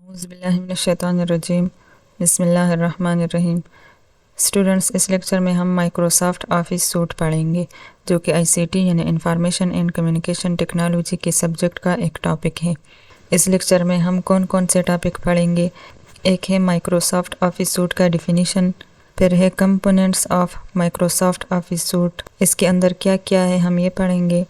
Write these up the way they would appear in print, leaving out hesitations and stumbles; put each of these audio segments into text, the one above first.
औज़ुबिल्लाहिमिनश्शैतानिर्रजीम बिस्मिल्लाहिर्रहमानिर्रहीम। स्टूडेंट्स, इस लेक्चर में हम माइक्रोसॉफ्ट ऑफिस सूट पढ़ेंगे जो कि आईसीटी यानी इंफॉर्मेशन एंड कम्युनिकेशन टेक्नोलॉजी के सब्जेक्ट का एक टॉपिक है। इस लेक्चर में हम कौन कौन से टॉपिक पढ़ेंगे। एक है माइक्रोसॉफ्ट ऑफिस सूट का डिफिनीशन, फिर है components of Microsoft office suit, इसके अंदर क्या क्या है हम ये पढ़ेंगे।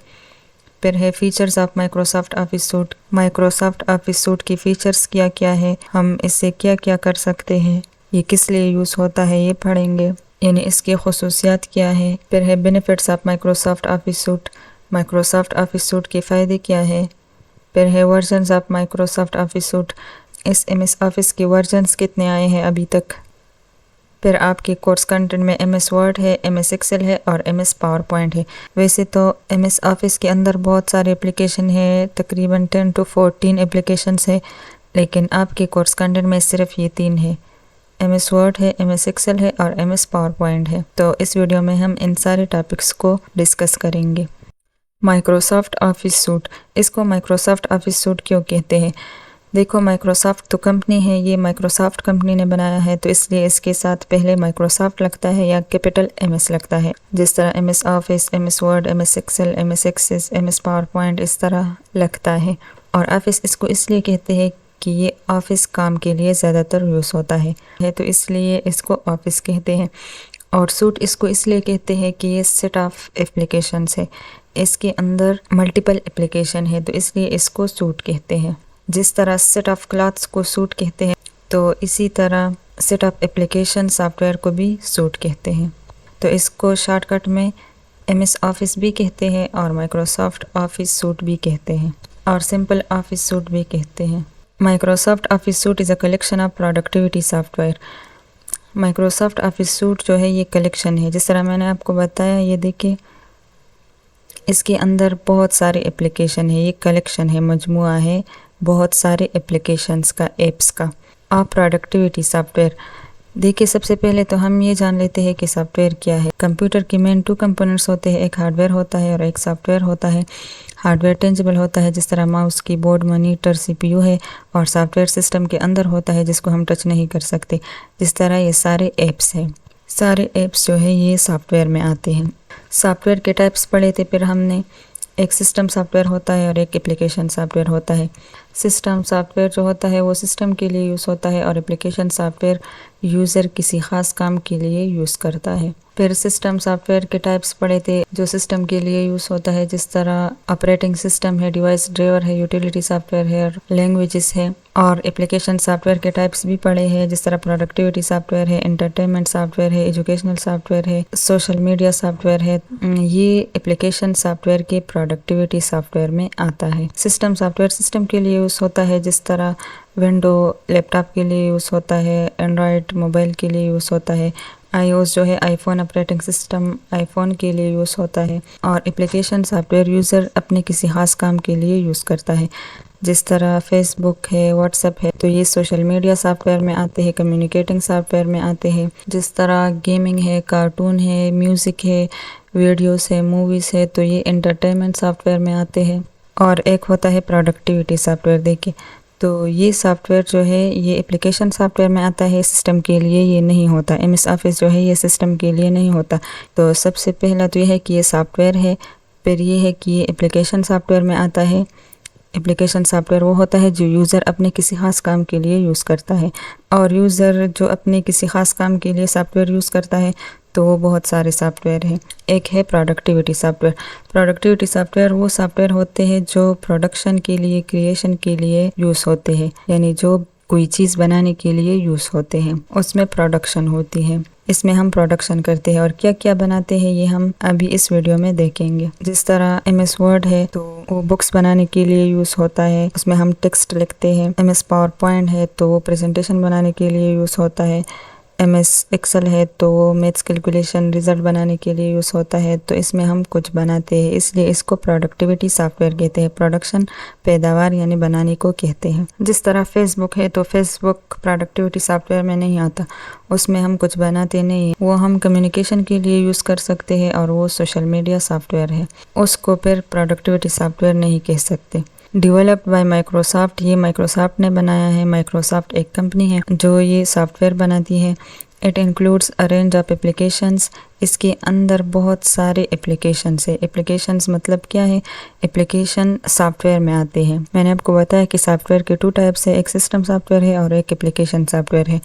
फिर है features of Microsoft office suit, Microsoft office suit की फीचर्स क्या क्या है, हम इससे क्या क्या कर सकते हैं, ये किस लिए यूज़ होता है ये पढ़ेंगे, यानी इसकी खसूसियात क्या है। फिर है benefits of Microsoft office suit, Microsoft office suit के फ़ायदे क्या है। फिर है versions of Microsoft office suit, इस एमएस ऑफिस के वर्जन्स कितने आए हैं अभी तक। फिर आपके कोर्स कंटेंट में एमएस वर्ड है, एमएस एक्सेल है और एमएस पावर पॉइंट है। वैसे तो एमएस ऑफिस के अंदर बहुत सारे एप्लीकेशन है, तकरीबन 10 to 14 एप्लीकेशंस है, लेकिन आपके कोर्स कंटेंट में सिर्फ ये 3 है, एमएस वर्ड है, एमएस एक्सेल है और एमएस पावर पॉइंट है। तो इस वीडियो में हम इन सारे टॉपिक्स को डिस्कस करेंगे। माइक्रोसॉफ्ट ऑफिस सूट, इसको माइक्रोसॉफ्ट ऑफिस सूट क्यों कहते हैं। देखो, माइक्रोसॉफ्ट तो कंपनी है, ये माइक्रोसॉफ्ट कंपनी ने बनाया है, तो इसलिए इसके साथ पहले माइक्रोसॉफ्ट लगता है या कैपिटल एमएस लगता है। जिस तरह MS Office, MS Word, MS Excel, MS Access, MS PowerPoint इस तरह लगता है। और ऑफिस इसको इसलिए कहते हैं कि ये ऑफिस काम के लिए ज़्यादातर यूज़ होता है, तो इसलिए इसको ऑफिस कहते हैं। और सूट इसको इसलिए कहते हैं कि ये सेट ऑफ एप्लीकेशंस है, इसके अंदर मल्टीपल एप्लीकेशन है, तो इसलिए इसको सूट कहते हैं। जिस तरह सेट ऑफ क्लॉथ्स को सूट कहते हैं, तो इसी तरह सेट ऑफ एप्लीकेशन सॉफ्टवेयर को भी सूट कहते हैं। तो इसको शॉर्टकट में एमएस ऑफिस भी कहते हैं और माइक्रोसॉफ्ट ऑफिस सूट भी कहते हैं और सिंपल ऑफिस सूट भी कहते हैं। Microsoft office suit is a collection of productivity software. Microsoft office suit जो है ये कलेक्शन है, जिस तरह मैंने आपको बताया, ये देखिए इसके अंदर बहुत सारे एप्लीकेशन है, ये कलेक्शन है, मजमुआ है बहुत सारे एप्लीकेशंस का, एप्स का। आप प्रोडक्टिविटी सॉफ्टवेयर देखिए, सबसे पहले तो हम ये जान लेते हैं कि सॉफ्टवेयर क्या है। कंप्यूटर के मेन 2 कंपोनेंट्स होते हैं, एक हार्डवेयर होता है और एक सॉफ्टवेयर होता है। हार्डवेयर टेंजिबल होता है, जिस तरह माउस, कीबोर्ड, मॉनिटर, सीपीयू है, और सॉफ्टवेयर सिस्टम के अंदर होता है जिसको हम टच नहीं कर सकते, जिस तरह ये सारे एप्स हैं। सारे एप्स जो है ये सॉफ्टवेयर में आते हैं। सॉफ्टवेयर के टाइप्स पढ़े थे फिर हमने, एक सिस्टम सॉफ्टवेयर होता है और एक एप्लीकेशन सॉफ्टवेयर होता है। सिस्टम सॉफ्टवेयर जो होता है वो सिस्टम के लिए यूज़ होता है और एप्लीकेशन सॉफ्टवेयर यूज़र किसी ख़ास काम के लिए यूज़ करता है। फिर सिस्टम सॉफ्टवेयर के टाइप्स पढ़े थे जो सिस्टम के लिए यूज़ होता है, जिस तरह ऑपरेटिंग सिस्टम है, डिवाइस ड्राइवर है, यूटिलिटी सॉफ्टवेयर है और लैंग्वेजेस है। और एप्लीकेशन सॉफ्टवेयर के टाइप्स भी पढ़े हैं, जिस तरह प्रोडक्टिविटी सॉफ्टवेयर है, एंटरटेनमेंट सॉफ्टवेयर है, एजुकेशनल सॉफ्टवेयर है, सोशल मीडिया सॉफ्टवेयर है। ये एप्लीकेशन सॉफ्टवेयर के प्रोडक्टिविटी सॉफ्टवेयर में आता है। सिस्टम सॉफ्टवेयर सिस्टम के लिए यूज़ होता है, जिस तरह विंडो लैपटॉप के लिए यूज़ होता है, एंड्रॉयड मोबाइल के लिए यूज़ होता है, iOS जो है आईफोन ऑपरेटिंग सिस्टम आईफोन के लिए यूज़ होता है। और एप्लीकेशन सॉफ्टवेयर यूज़र अपने किसी खास काम के लिए यूज़ करता है, जिस तरह फेसबुक है, व्हाट्सएप है, तो ये सोशल मीडिया सॉफ्टवेयर में आते हैं, कम्युनिकेटिंग सॉफ्टवेयर में आते हैं। जिस तरह गेमिंग है, कार्टून है, म्यूज़िक है, वीडियोस है, मूवीज़ है, तो ये एंटरटेनमेंट सॉफ्टवेयर में आते हैं। और एक होता है प्रोडक्टिविटी सॉफ्टवेयर। देखिए, तो ये सॉफ्टवेयर जो है ये एप्लीकेशन सॉफ्टवेयर में आता है, सिस्टम के लिए ये नहीं होता। एमएस ऑफिस जो है ये सिस्टम के लिए नहीं होता। तो सबसे पहला तो ये है कि ये सॉफ्टवेयर है, फिर ये है कि ये एप्लीकेशन सॉफ्टवेयर में आता है। एप्लीकेशन सॉफ्टवेयर वो होता है जो यूज़र अपने किसी ख़ास काम के लिए यूज़ करता है, और यूज़र जो अपने किसी ख़ास काम के लिए सॉफ्टवेयर यूज़ करता है तो वो बहुत सारे सॉफ्टवेयर हैं। एक है प्रोडक्टिविटी सॉफ्टवेयर। प्रोडक्टिविटी सॉफ्टवेयर वो सॉफ्टवेयर होते हैं जो प्रोडक्शन के लिए, क्रिएशन के लिए यूज़ होते हैं, यानी जो कोई चीज़ बनाने के लिए यूज़ होते हैं, उसमें प्रोडक्शन होती है। इसमें हम प्रोडक्शन करते हैं और क्या क्या बनाते हैं ये हम अभी इस वीडियो में देखेंगे। जिस तरह एमएस वर्ड है तो वो बुक्स बनाने के लिए यूज़ होता है, उसमें हम टेक्स्ट लिखते हैं। एमएस पावर पॉइंट है तो वो प्रेजेंटेशन बनाने के लिए यूज़ होता है। एमएस एक्सेल है तो वो मैथ्स कैलकुलेशन रिजल्ट बनाने के लिए यूज़ होता है, तो इसमें हम कुछ बनाते हैं, इसलिए इसको प्रोडक्टिविटी सॉफ्टवेयर कहते हैं। प्रोडक्शन पैदावार यानी बनाने को कहते हैं। जिस तरह फेसबुक है तो फेसबुक प्रोडक्टिविटी सॉफ्टवेयर में नहीं आता, उसमें हम कुछ बनाते नहीं, वो हम कम्युनिकेशन के लिए यूज़ कर सकते हैं और वो सोशल मीडिया सॉफ्टवेयर है, उसको फिर प्रोडक्टिविटी सॉफ्टवेयर नहीं कह सकते। डेवलप्ड बाय माइक्रोसॉफ्ट, ये माइक्रोसॉफ्ट ने बनाया है। माइक्रोसॉफ्ट एक कंपनी है जो ये सॉफ्टवेयर बनाती है। It includes a range of applications, इसके अंदर बहुत सारे एप्लीकेशंस है। एप्लीकेशंस मतलब क्या है? एप्लीकेशन सॉफ्टवेयर में आते हैं। मैंने आपको बताया कि सॉफ्टवेयर के 2 टाइप्स है, एक सिस्टम सॉफ्टवेयर है और एक एप्लीकेशन सॉफ्टवेयर है।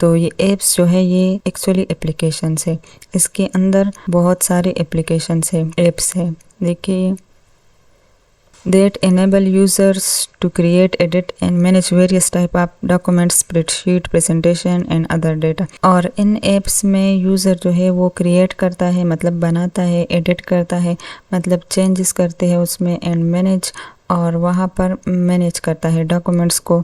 तो ये एप्स जो है ये एक्चुअली एप्लीकेशंस है, इसके अंदर बहुत सारे एप्लीकेशंस है, एप्स है। देखिए, that enable users to create, edit and manage various type of documents, spreadsheet, presentation and other data। और इन एप्स में यूज़र जो है वो क्रिएट करता है मतलब बनाता है, एडिट करता है मतलब चेंजेस करते हैं उसमें, एंड मैनेज और वहाँ पर मैनेज करता है डॉक्यूमेंट्स को,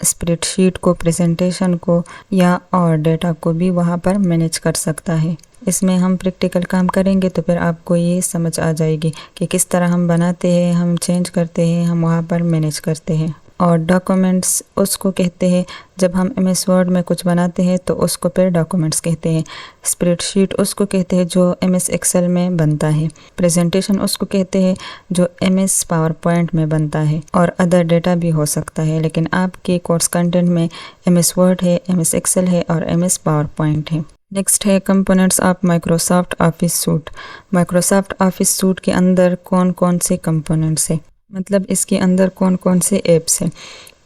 स्प्रेडशीट को, प्रेजेंटेशन को या और डेटा को भी वहाँ पर मैनेज कर सकता है। इसमें हम प्रैक्टिकल काम करेंगे तो फिर आपको ये समझ आ जाएगी कि किस तरह हम बनाते हैं, हम चेंज करते हैं, हम वहाँ पर मैनेज करते हैं। और डॉक्यूमेंट्स उसको कहते हैं, जब हम MS वर्ड में कुछ बनाते हैं तो उसको फिर डॉक्यूमेंट्स कहते हैं। स्प्रेडशीट उसको कहते हैं जो MS एक्सेल में बनता है। प्रेजेंटेशन उसको कहते हैं जो MS पावर पॉइंट में बनता है। और अदर डेटा भी हो सकता है, लेकिन आपके कोर्स कंटेंट में MS वर्ड है, MS एक्सेल है और MS पावर पॉइंट है। नेक्स्ट है components of Microsoft office suit. Microsoft office suit के अंदर कौन कौन से कंपोनेंट्स है, मतलब इसके अंदर कौन कौन से एप्स हैं।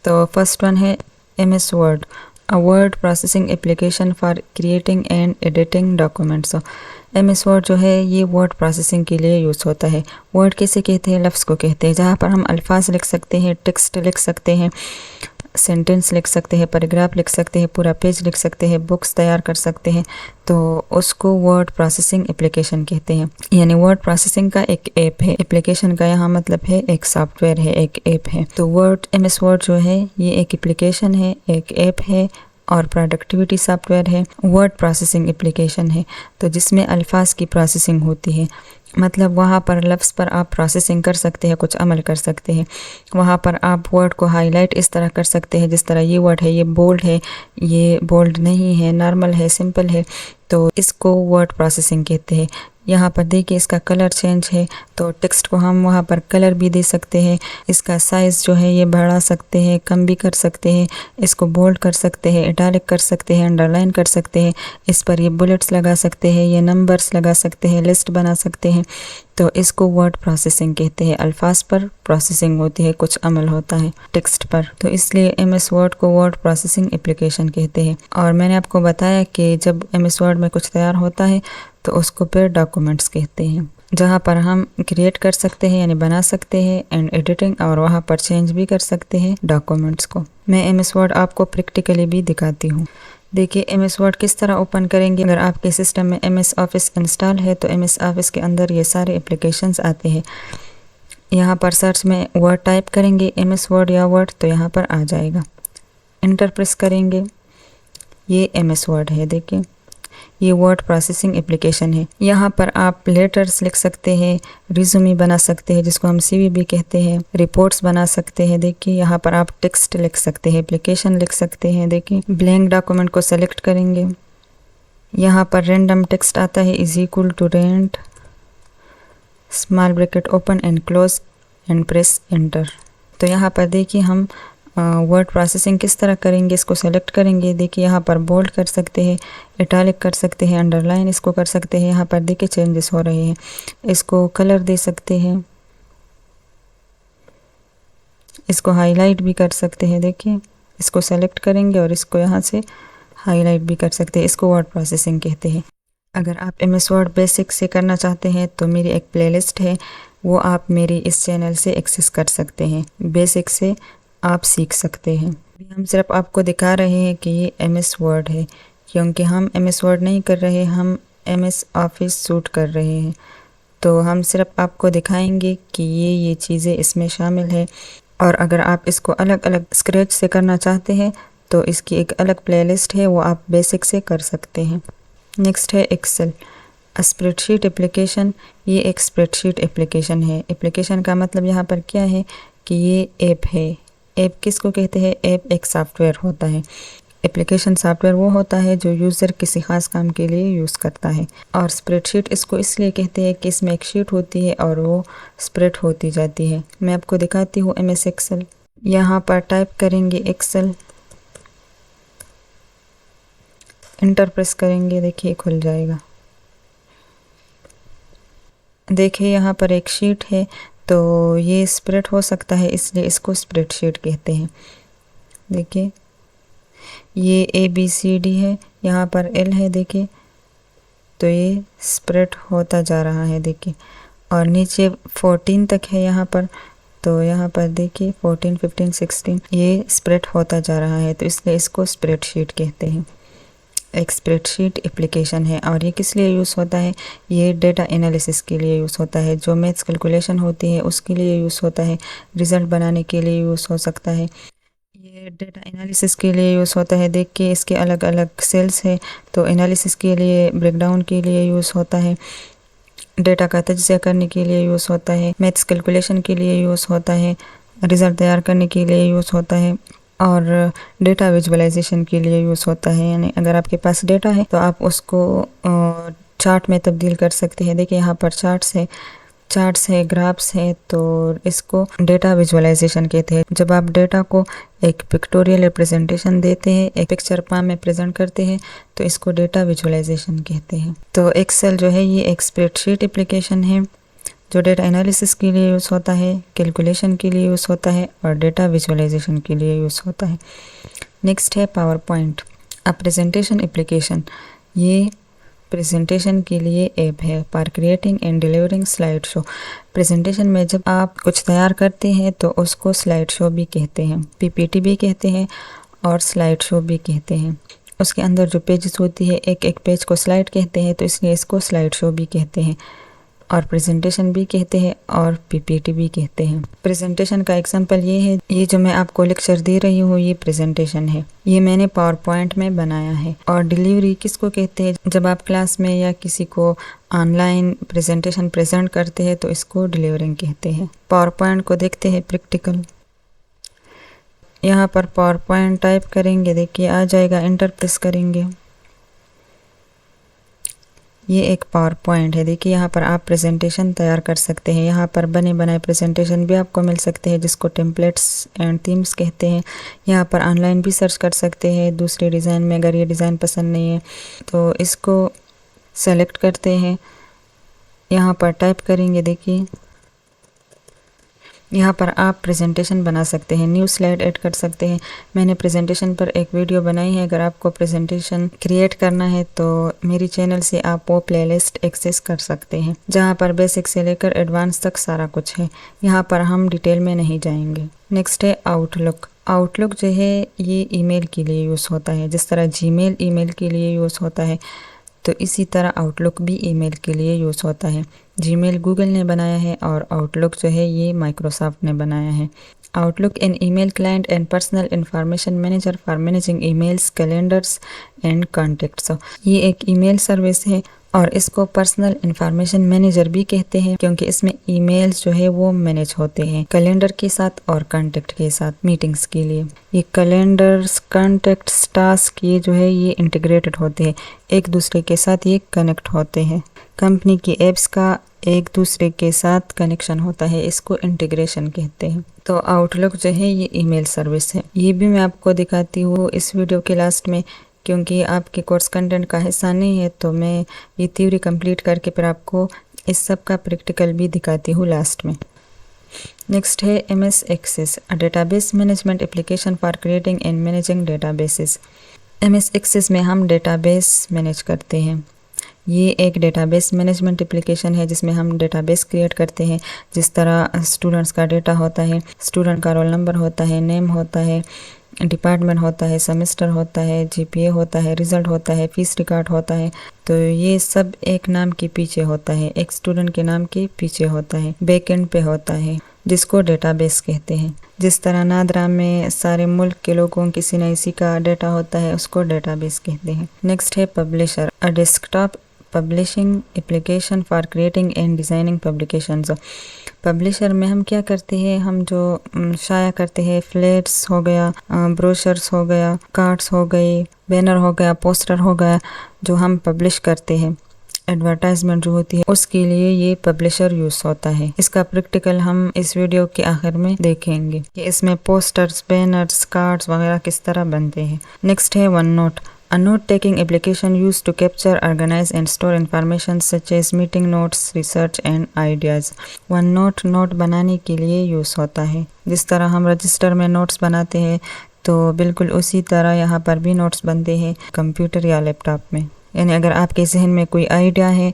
तो फर्स्ट वन है MS word, a word processing application for creating and editing documents. MS word जो है ये वर्ड प्रोसेसिंग के लिए यूज़ होता है। वर्ड किसे कहते हैं? लफ्ज़ को कहते हैं, जहाँ पर हम अल्फाज लिख सकते हैं, टेक्स्ट लिख सकते हैं, सेंटेंस लिख सकते हैं, पैराग्राफ लिख सकते हैं, पूरा पेज लिख सकते हैं, बुक्स तैयार कर सकते हैं, तो उसको वर्ड प्रोसेसिंग एप्लीकेशन कहते हैं। यानी वर्ड प्रोसेसिंग का एक ऐप है। एप्लीकेशन का यहाँ मतलब है एक सॉफ्टवेयर है, एक ऐप है। तो MS वर्ड जो है ये एक एप्लीकेशन है, एक ऐप है और प्रोडक्टिविटी सॉफ्टवेयर है। वर्ड प्रोसेसिंग एप्लीकेशन है तो जिसमें अल्फाज की प्रोसेसिंग होती है, मतलब वहाँ पर लफ्ज़ पर आप प्रोसेसिंग कर सकते हैं, कुछ अमल कर सकते हैं। वहाँ पर आप वर्ड को हाईलाइट इस तरह कर सकते हैं, जिस तरह ये वर्ड है ये बोल्ड है, ये बोल्ड नहीं है, नॉर्मल है, सिंपल है, तो इसको वर्ड प्रोसेसिंग कहते हैं। यहाँ पर देखिए इसका कलर चेंज है, तो टेक्स्ट को हम वहाँ पर कलर भी दे सकते हैं। इसका साइज़ जो है ये बढ़ा सकते हैं, कम भी कर सकते हैं, इसको बोल्ड कर सकते हैं, इटैलिक कर सकते हैं, अंडरलाइन कर सकते हैं, इस पर ये बुलेट्स लगा सकते हैं, ये नंबर्स लगा सकते हैं, लिस्ट बना सकते हैं। तो इसको वर्ड प्रोसेसिंग कहते हैं। अल्फाज पर प्रोसेसिंग होती है, कुछ अमल होता है टेक्स्ट पर, तो इसलिए MS वर्ड को वर्ड प्रोसेसिंग एप्लीकेशन कहते हैं। और मैंने आपको बताया कि जब MS वर्ड में कुछ तैयार होता है तो उसको फिर डॉक्यूमेंट्स कहते हैं, जहाँ पर हम क्रिएट कर सकते हैं यानी बना सकते हैं एंड एडिटिंग, और वहाँ पर चेंज भी कर सकते हैं डॉक्यूमेंट्स को। मैं MS वर्ड आपको प्रैक्टिकली भी दिखाती हूँ। देखिए MS वर्ड किस तरह ओपन करेंगे। अगर आपके सिस्टम में MS ऑफिस इंस्टॉल है तो MS ऑफिस के अंदर ये सारे एप्लीकेशंस आते हैं। यहाँ पर सर्च में वर्ड टाइप करेंगे, MS वर्ड या वर्ड, तो यहाँ पर आ जाएगा। इंटर प्रेस करेंगे, ये MS वर्ड है। देखिए ये वर्ड प्रोसेसिंग एप्लीकेशन है। यहाँ पर आप लेटर्स लिख सकते हैं, रिज्यूमे बना सकते हैं जिसको हम CV भी कहते हैं, रिपोर्ट्स बना सकते हैं। देखिए यहाँ पर आप टेक्स्ट लिख सकते हैं, एप्लीकेशन लिख सकते हैं। देखिए ब्लैंक डॉक्यूमेंट को सेलेक्ट करेंगे, यहाँ पर रैंडम टेक्स्ट आता है, is equal to rand, small bracket open and close and press enter. तो यहाँ पर देखिए हम वर्ड प्रोसेसिंग किस तरह करेंगे, इसको सेलेक्ट करेंगे। देखिए यहाँ पर बोल्ड कर सकते हैं, इटैलिक कर सकते हैं, अंडरलाइन इसको कर सकते हैं। यहाँ पर देखिए चेंजेस हो रहे हैं, इसको कलर दे सकते हैं, इसको हाईलाइट भी कर सकते हैं। देखिए इसको सेलेक्ट करेंगे और इसको यहाँ से हाईलाइट भी कर सकते हैं। इसको वर्ड प्रोसेसिंग कहते हैं। अगर आप MS वर्ड बेसिक से करना चाहते हैं तो मेरी एक प्लेलिस्ट है, वो आप मेरी इस चैनल से एक्सेस कर सकते हैं। बेसिक से आप सीख सकते हैं। हम सिर्फ आपको दिखा रहे हैं कि ये MS वर्ड है, क्योंकि हम MS वर्ड नहीं कर रहे, हम MS ऑफिस सूट कर रहे हैं। तो हम सिर्फ आपको दिखाएंगे कि ये चीज़ें इसमें शामिल है। और अगर आप इसको अलग अलग स्क्रैच से करना चाहते हैं तो इसकी एक अलग प्लेलिस्ट है, वो आप बेसिक से कर सकते हैं। नेक्स्ट है एक्सेल, स्प्रेडशीट एप्लीकेशन। ये एक स्प्रेडशीट एप्लीकेशन है। एप्लीकेशन का मतलब यहाँ पर क्या है कि ये ऐप है। ऐप किसको कहते हैं? ऐप एक सॉफ्टवेयर होता है। एप्लीकेशन सॉफ्टवेयर वो होता है जो यूज़र किसी ख़ास काम के लिए यूज़ करता है। और स्प्रेडशीट इसको इसलिए कहते हैं कि इसमें एक शीट होती है और वो स्प्रेड होती जाती है। मैं आपको दिखाती हूँ MS एक्सेल। यहाँ पर टाइप करेंगे एक्सेल, इंटर प्रेस करेंगे, देखिए खुल जाएगा। देखिए यहाँ पर एक शीट है, तो ये स्प्रेड हो सकता है इसलिए इसको स्प्रेडशीट कहते हैं। देखिए ये ABCD है, यहाँ पर L है, देखिए तो ये स्प्रेड होता जा रहा है। देखिए और नीचे 14 तक है यहाँ पर, तो यहाँ पर देखिए 14, 15, 16 ये स्प्रेड होता जा रहा है, तो इसलिए इसको स्प्रेडशीट कहते हैं। एक स्प्रेडशीट एप्लीकेशन है और ये किस लिए यूज़ होता है, ये डेटा एनालिसिस के लिए यूज़ होता है। जो मैथ्स कैलकुलेशन होती है उसके लिए यूज़ होता है, रिज़ल्ट बनाने के लिए यूज़ हो सकता है। ये डेटा एनालिसिस के लिए यूज़ होता है। देख के इसके अलग अलग सेल्स है, तो एनालिसिस के लिए, ब्रेकडाउन के लिए यूज़ होता है, डेटा का तज्ज़िया करने के लिए यूज़ होता है, मैथ्स कैलकुलेशन के लिए यूज़ होता है, रिज़ल्ट तैयार करने के लिए यूज़ होता है और डेटा विजुअलाइजेशन के लिए यूज़ होता है। यानी अगर आपके पास डेटा है तो आप उसको चार्ट में तब्दील कर सकते हैं। देखिए यहाँ पर चार्ट्स है, ग्राफ्स है, तो इसको डेटा विजुअलाइजेशन कहते हैं। जब आप डेटा को एक पिक्टोरियल रिप्रेजेंटेशन देते हैं, एक पिक्चर फॉर्म में प्रेजेंट करते हैं, तो इसको डेटा विजुअलाइजेशन कहते हैं। तो एक्सेल जो है ये एक स्प्रेडशीट एप्लीकेशन है जो डेटा एनालिसिस के लिए यूज़ होता है, कैलकुलेशन के लिए यूज़ होता है और डेटा विजुअलाइजेशन के लिए यूज़ होता है। नेक्स्ट है power point, a presentation application. ये प्रेजेंटेशन के लिए ऐप है for creating and delivering slide show. Presentation में जब आप कुछ तैयार करते हैं तो उसको स्लाइड शो भी कहते हैं, PPT भी कहते हैं और स्लाइड शो भी कहते हैं। उसके अंदर जो पेजेस होती है, एक एक पेज को स्लाइड कहते हैं, तो इसलिए इसको स्लाइड शो भी कहते हैं और प्रेजेंटेशन भी कहते हैं और PPT भी कहते हैं। प्रेजेंटेशन का एग्जांपल ये है, ये जो मैं आपको लेक्चर दे रही हूँ ये प्रेजेंटेशन है, ये मैंने पावर पॉइंट में बनाया है। और डिलीवरी किसको कहते हैं, जब आप क्लास में या किसी को ऑनलाइन प्रेजेंटेशन प्रेजेंट करते हैं तो इसको डिलीवरिंग कहते हैं। पावर पॉइंट को देखते हैं प्रैक्टिकल। यहाँ पर पावर पॉइंट टाइप करेंगे, देखिए आ जाएगा, इंटर प्रेस करेंगे। ये एक पावर पॉइंट है। देखिए यहाँ पर आप प्रेजेंटेशन तैयार कर सकते हैं। यहाँ पर बने बनाए प्रेजेंटेशन भी आपको मिल सकते हैं जिसको टेम्पलेट्स एंड थीम्स कहते हैं। यहाँ पर ऑनलाइन भी सर्च कर सकते हैं दूसरे डिज़ाइन में। अगर ये डिज़ाइन पसंद नहीं है तो इसको सेलेक्ट करते हैं, यहाँ पर टाइप करेंगे। देखिए यहाँ पर आप प्रेजेंटेशन बना सकते हैं, न्यू स्लाइड ऐड कर सकते हैं। मैंने प्रेजेंटेशन पर एक वीडियो बनाई है। अगर आपको प्रेजेंटेशन क्रिएट करना है तो मेरी चैनल से आप वो प्लेलिस्ट एक्सेस कर सकते हैं जहाँ पर बेसिक से लेकर एडवांस तक सारा कुछ है। यहाँ पर हम डिटेल में नहीं जाएंगे। नेक्स्ट है आउटलुक। आउटलुक जो है ये ईमेल के लिए यूज़ होता है। जिस तरह जीमेल ईमेल के लिए यूज़ होता है तो इसी तरह आउटलुक भी ईमेल के लिए यूज़ होता है। जीमेल गूगल ने बनाया है और आउटलुक जो है ये माइक्रोसॉफ्ट ने बनाया है। Outlook an email client and personal information manager for managing emails, calendars and contacts. ये एक ईमेल सर्विस है और इसको पर्सनल इंफॉर्मेशन मैनेजर भी कहते हैं क्योंकि इसमें ईमेल्स जो है वो मैनेज होते हैं कैलेंडर के साथ और कॉन्टेक्ट के साथ, मीटिंग्स के लिए। ये कैलेंडर्स, कॉन्टेक्ट्स, टास्क ये जो है ये इंटीग्रेटेड होते हैं, एक दूसरे के साथ ये कनेक्ट होते हैं। कंपनी की एप्स का एक दूसरे के साथ कनेक्शन होता है, इसको इंटीग्रेशन कहते हैं। तो आउटलुक जो है ये ईमेल सर्विस है। ये भी मैं आपको दिखाती हूँ इस वीडियो के लास्ट में, क्योंकि आपके कोर्स कंटेंट का हिस्सा नहीं है तो मैं ये थ्योरी कंप्लीट करके फिर आपको इस सब का प्रैक्टिकल भी दिखाती हूँ लास्ट में। नेक्स्ट है MS Access, a database management application for creating and managing databases. MS Access में हम डेटाबेस मैनेज करते हैं। ये एक डेटाबेस मैनेजमेंट एप्लीकेशन है जिसमें हम डेटाबेस क्रिएट करते हैं। जिस तरह स्टूडेंट्स का डेटा होता है, स्टूडेंट का रोल नंबर होता है, नेम होता है, डिपार्टमेंट होता है, सेमेस्टर होता है, GPA होता है, रिजल्ट होता है, फीस रिकॉर्ड होता है, तो ये सब एक नाम के पीछे होता है, एक स्टूडेंट के नाम के पीछे होता है, बैकएंड पे होता है, जिसको डेटाबेस कहते हैं। जिस तरह नादरा में सारे मुल्क के लोगों की CNIC का डेटा होता है उसको डेटाबेस कहते हैं। नेक्स्ट है publisher, a desktop publishing application for creating and designing publications. Publisher में हम क्या करते हैं, हम जो शाया करते हैं, फ्लेट्स हो गया, ब्रोशर्स हो गया, कार्ड्स हो गए, बैनर हो गया, पोस्टर हो गया, जो हम पब्लिश करते हैं, एडवर्टाइजमेंट जो होती है, उसके लिए ये पब्लिशर यूज होता है। इसका प्रैक्टिकल हम इस वीडियो के आखिर में देखेंगे कि इसमें पोस्टर्स, बैनर्स, कार्ड्स वगैरह किस तरह बनते हैं। नेक्स्ट है one note. A note-taking application used to capture, organize and store information such as meeting notes, research and ideas. OneNote note बनाने के लिए यूज़ होता है। जिस तरह हम रजिस्टर में नोट्स बनाते हैं तो बिल्कुल उसी तरह यहाँ पर भी नोट्स बनते हैं कंप्यूटर या लैपटॉप में। यानी अगर आपके जहन में कोई आइडिया है,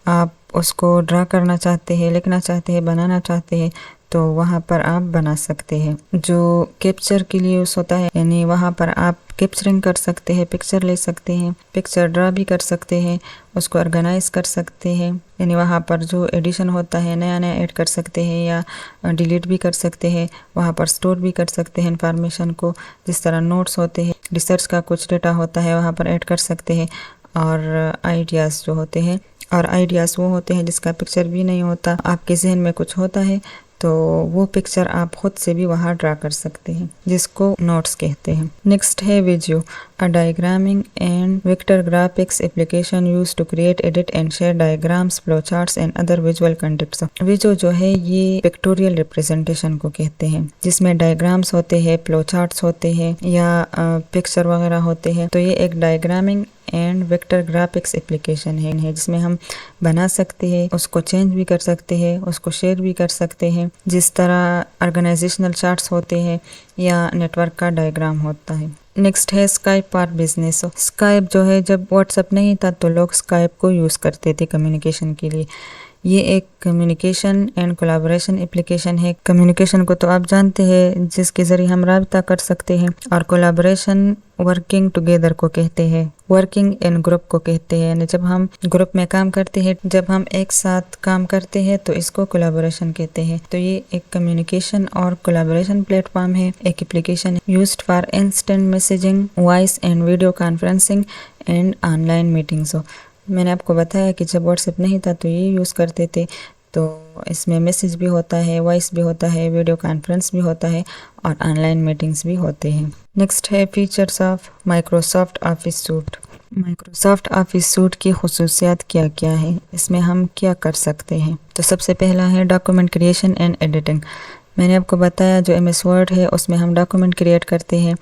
आप उसको ड्रा करना चाहते हैं, लिखना चाहते हैं, बनाना चाहते हैं, तो वहाँ पर आप बना सकते हैं। जो कैप्चर के लिए यूज़ होता है, यानी वहाँ पर आप कैप्चरिंग कर सकते हैं, पिक्चर ले सकते हैं, पिक्चर ड्रा भी कर सकते हैं, उसको ऑर्गेनाइज कर सकते हैं, यानी वहाँ पर जो एडिशन होता है नया नया ऐड कर सकते हैं या डिलीट भी कर सकते हैं, वहाँ पर स्टोर भी कर सकते हैं इन्फॉर्मेशन को। जिस तरह नोट्स होते हैं, रिसर्च का कुछ डेटा होता है, वहाँ पर ऐड कर सकते हैं। और आइडियाज़ जो होते हैं, और आइडियाज़ वो होते हैं जिसका पिक्चर भी नहीं होता, आपके जहन में कुछ होता है तो वो पिक्चर आप खुद से भी वहाँ ड्रा कर सकते हैं, जिसको नोट्स कहते हैं। नेक्स्ट है visual, a diagramming and vector graphics application use to create, edit and share diagrams, flow charts and other visual contents. Visual जो है ये पिक्टोरियल रिप्रेजेंटेशन को कहते हैं, जिसमें डायग्राम्स होते हैं, फ्लो चार्ट्स होते हैं या पिक्चर वगैरह होते हैं। तो ये एक डायग्रामिंग एंड वेक्टर ग्राफिक्स एप्लीकेशन है जिसमें हम बना सकते हैं, उसको चेंज भी कर सकते हैं, उसको शेयर भी कर सकते हैं, जिस तरह ऑर्गेनाइजेशनल चार्ट्स होते हैं या नेटवर्क का डायग्राम होता है। नेक्स्ट है स्काइप फॉर बिजनेस। स्काइप जो है, जब व्हाट्सएप नहीं था तो लोग स्काइप को यूज़ करते थे कम्युनिकेशन के लिए। ये एक कम्युनिकेशन एंड कोलैबोरेशन एप्लीकेशन है। कम्युनिकेशन को तो आप जानते हैं, जिसके ज़रिए हम राब्ता कर सकते हैं, और कोलैबोरेशन वर्किंग टुगेदर को कहते हैं, वर्किंग इन ग्रुप को कहते हैं। यानी जब हम ग्रुप में काम करते हैं, जब हम एक साथ काम करते हैं तो इसको कोलैबोरेशन कहते हैं। तो ये एक कम्युनिकेशन और कोलैबोरेशन प्लेटफॉर्म है, एक application used for instant messaging, voice and video conferencing and online meetings. मैंने आपको बताया कि जब व्हाट्सएप नहीं था तो ये यूज़ करते थे। तो इसमें मैसेज भी होता है, वॉइस भी होता है, वीडियो कॉन्फ्रेंस भी होता है और ऑनलाइन मीटिंग्स भी होते हैं। नेक्स्ट है features of Microsoft office suit. Microsoft office suit की खुसूसियात क्या क्या है, इसमें हम क्या कर सकते हैं। तो सबसे पहला है डॉक्यूमेंट क्रिएशन एंड एडिटिंग। मैंने आपको बताया जो MS वर्ड है उसमें हम डॉक्यूमेंट क्रिएट करते हैं,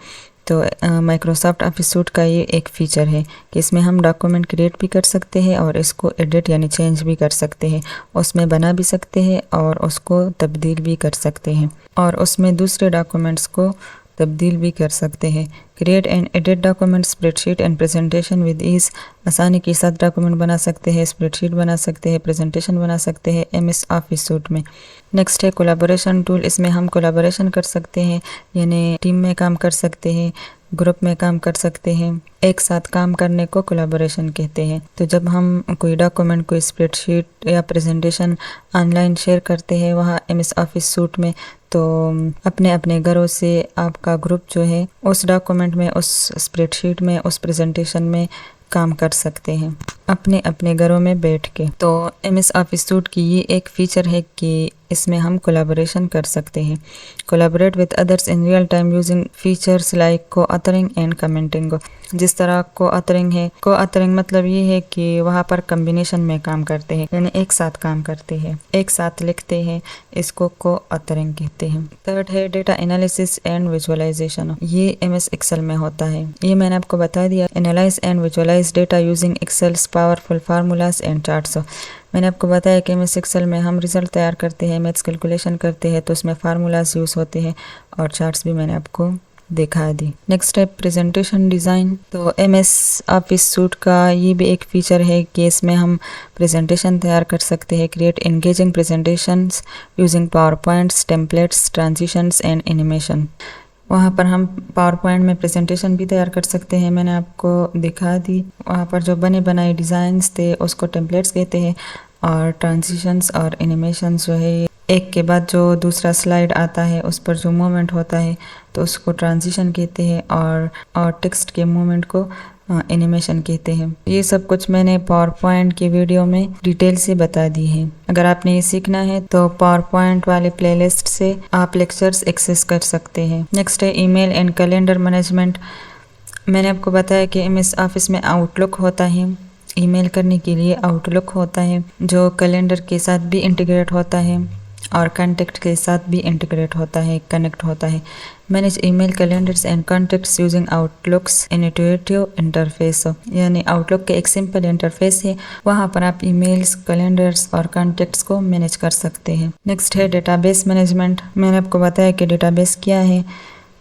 तो माइक्रोसॉफ्ट ऑफिस सूट का ये एक फ़ीचर है कि इसमें हम डॉक्यूमेंट क्रिएट भी कर सकते हैं और इसको एडिट यानी चेंज भी कर सकते हैं, उसमें बना भी सकते हैं और उसको तब्दील भी कर सकते हैं, और उसमें दूसरे डॉक्यूमेंट्स को तब्दील भी कर सकते हैं। Create and edit document, spreadsheet and presentation with ease. आसानी के साथ डॉक्यूमेंट बना सकते हैं, स्प्रेडशीट बना सकते हैं, प्रेजेंटेशन बना सकते हैं MS ऑफिस सूट में। नेक्स्ट है कोलैबोरेशन टूल। इसमें हम कोलैबोरेशन कर सकते हैं, यानी टीम में काम कर सकते हैं, ग्रुप में काम कर सकते हैं, एक साथ काम करने को कोलैबोरेशन कहते हैं। तो जब हम कोई डॉक्यूमेंट, कोई स्प्रेडशीट या प्रेजेंटेशन ऑनलाइन शेयर करते हैं वहाँ MS ऑफिस सूट में, तो अपने अपने घरों से आपका ग्रुप जो है उस डॉक्यूमेंट में, उस स्प्रेडशीट में, उस प्रेजेंटेशन में काम कर सकते हैं अपने अपने घरों में बैठ के। तो MS ऑफिस सूट की ये एक फ़ीचर है कि इसमें हम कोलैबोरेशन कर सकते हैं। Collaborate with others in real time using features like co-authoring and commenting. जिस तरह को-ऑथरिंग है, को-ऑथरिंग मतलब ये है कि वहाँ पर कम्बिनेशन में काम करते हैं, यानी एक साथ काम करते हैं, एक साथ लिखते हैं, इसको को-ऑथरिंग कहते हैं। थर्ड है डेटा एनालिसिस एंड विजुअलाइजेशन। ये MS एक्सेल में होता है। ये मैंने आपको बता दिया। Analyse and visualise data using Excel's powerful formulas and charts. मैंने आपको बताया कि MS एक्सेल में हम रिजल्ट तैयार करते हैं, मैथ्स कैलकुलेशन करते हैं, तो उसमें फार्मूलाज यूज़ होते हैं और चार्ट्स भी मैंने आपको दिखा दी। नेक्स्ट है प्रेजेंटेशन डिज़ाइन। तो MS ऑफिस सूट का ये भी एक फ़ीचर है कि इसमें हम प्रेजेंटेशन तैयार कर सकते हैं। Create engaging presentations using power points, templates, transitions and animation. वहाँ पर हम पावर पॉइंट में प्रेजेंटेशन भी तैयार कर सकते हैं, मैंने आपको दिखा दी। वहाँ पर जो बने बनाए डिज़ाइंस थे उसको टेम्पलेट्स कहते हैं, और ट्रांजिशंस और एनिमेशंस जो है एक के बाद जो दूसरा स्लाइड आता है उस पर जो मूवमेंट होता है तो उसको ट्रांजिशन कहते हैं, और टेक्स्ट के मूवमेंट को एनिमेशन कहते हैं। ये सब कुछ मैंने पावर पॉइंट की वीडियो में डिटेल से बता दी है। अगर आपने ये सीखना है तो पावर पॉइंट वाले प्लेलिस्ट से आप लेक्चर्स एक्सेस कर सकते हैं। नेक्स्ट है ईमेल एंड कैलेंडर मैनेजमेंट। मैंने आपको बताया कि एमएस ऑफिस में आउटलुक होता है, ईमेल करने के लिए आउटलुक होता है जो कैलेंडर के साथ भी इंटीग्रेट होता है और कॉन्टेक्ट के साथ भी इंटीग्रेट होता है, कनेक्ट होता है। Manage email calendars and contacts using Outlook's intuitive interface, यानी आउटलुक के एक सिंपल इंटरफेस है, वहाँ पर आप ईमेल्स, कैलेंडर्स और कॉन्टेक्ट्स को मैनेज कर सकते हैं। नेक्स्ट है डेटाबेस मैनेजमेंट। मैंने आपको बताया कि डेटाबेस क्या है।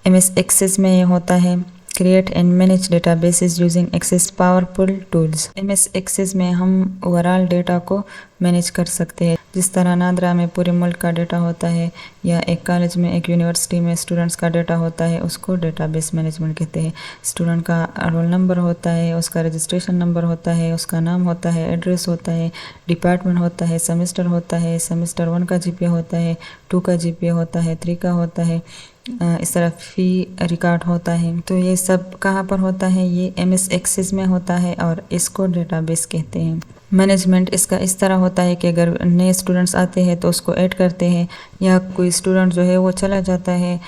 एमएस एक्सेस में ये होता है create and manage databases using Access powerful tools. MS Access में हम ओवरऑल डेटा को मैनेज कर सकते हैं। जिस तरह नादरा में पूरे मुल्क का डेटा होता है या एक कॉलेज में, एक यूनिवर्सिटी में स्टूडेंट्स का डेटा होता है, उसको डेटाबेस मैनेजमेंट कहते हैं। स्टूडेंट का रोल नंबर होता है, उसका रजिस्ट्रेशन नंबर होता है, उसका नाम होता है, एड्रेस होता है, डिपार्टमेंट होता है, सेमेस्टर होता है, सेमेस्टर 1 का जीपीए होता है, 2 का जीपीए होता है, 3 का होता है, इस तरह फी रिकॉर्ड होता है। तो ये सब कहाँ पर होता है? ये एमएस एक्सेस में होता है और इसको डेटाबेस कहते हैं। मैनेजमेंट इसका इस तरह होता है कि अगर नए स्टूडेंट्स आते हैं तो उसको ऐड करते हैं, या कोई स्टूडेंट जो है वो चला जाता है